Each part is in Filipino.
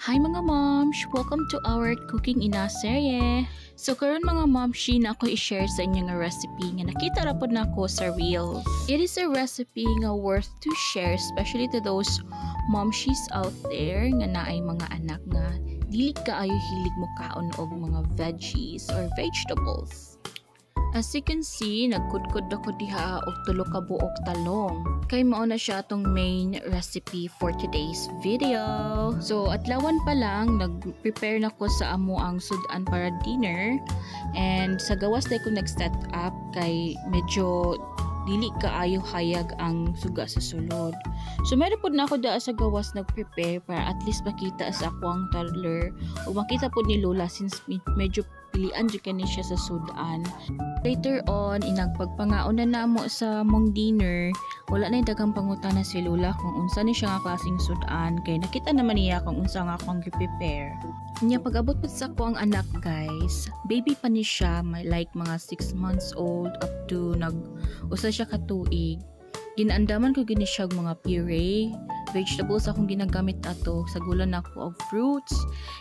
Hi mga moms! Welcome to our Cooking Ina serye. So karon mga momshi na ako i-share sa inyo nga recipe nga nakita ra pod nako sa Reels. It is a recipe nga worth to share, especially to those momshies out there nga naay mga anak nga dili kaayo hilig mo kaon og mga veggies or vegetables. As you can see, nagkudkod ako diha og tulo ka buok talong. Kay mao na siya atong main recipe for today's video. So adlawan pa lang nag-prepare na ko sa amo ang sudan para dinner, and sa gawas day ko nag-set up kay medyo dili kaayo hayag ang suga sa sulod. So meron po na ako daa sa gawas nag-prepare para at least makita sa ako ang toddler o makita po ni Lola since medyo pilian jud kani siya sa sudan. Later on, inagpagpangaon na namo sa mong dinner, wala na daghang pangutana si Lola kung unsa ni siya nga klaseng sudan kay nakita naman niya kung unsa nga akong gi-prepare. Nya pag-abot pa sa ko ang anak guys, baby pa ni siya, like mga 6 months old up to usa siya ka tuig. Ginaandaman ko gini siya mga puree, vegetables akong ginagamit ato, sagulan ako og fruits.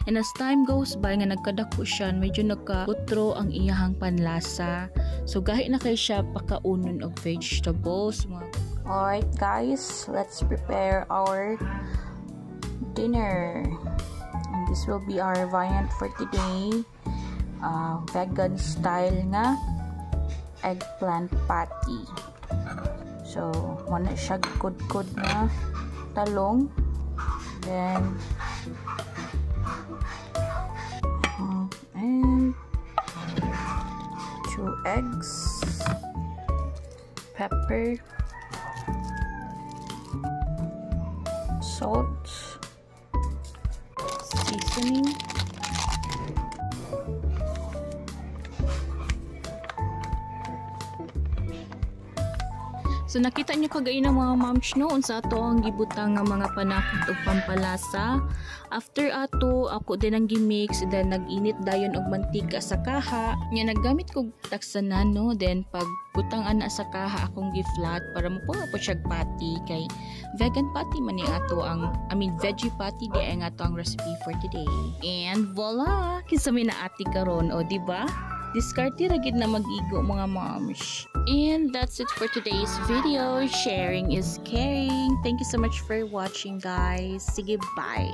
And as time goes by nga nagkadako siya, medyo nagkautro ang iyahang panlasa. So gahi na kay siya pakaunon og vegetables. Alright guys, let's prepare our dinner. And this will be our viand for today. Vegan style nga eggplant patty. So, muna siya kudkod na talong. Then, and 2 eggs, pepper, salt, seasoning, so nakita nyo kagayon ng mga moms no unsa ato ang gibutang nga mga panakot ug pampalasa. After ato ako din ang gimix, then nag-init dayon og mantika sa kaha. Nya naggamit kog taksanan no, then pag butang ana sa kaha akong gi-flat para mo po siya patty kay vegan patty man ni ato ang veggie patty di ang ato ang recipe for today. And voila, kinsa may naati karon o di ba? Diskarte ra gid na mag-igo mga moms. And that's it for today's video. Sharing is caring. Thank you so much for watching guys. Sige, bye.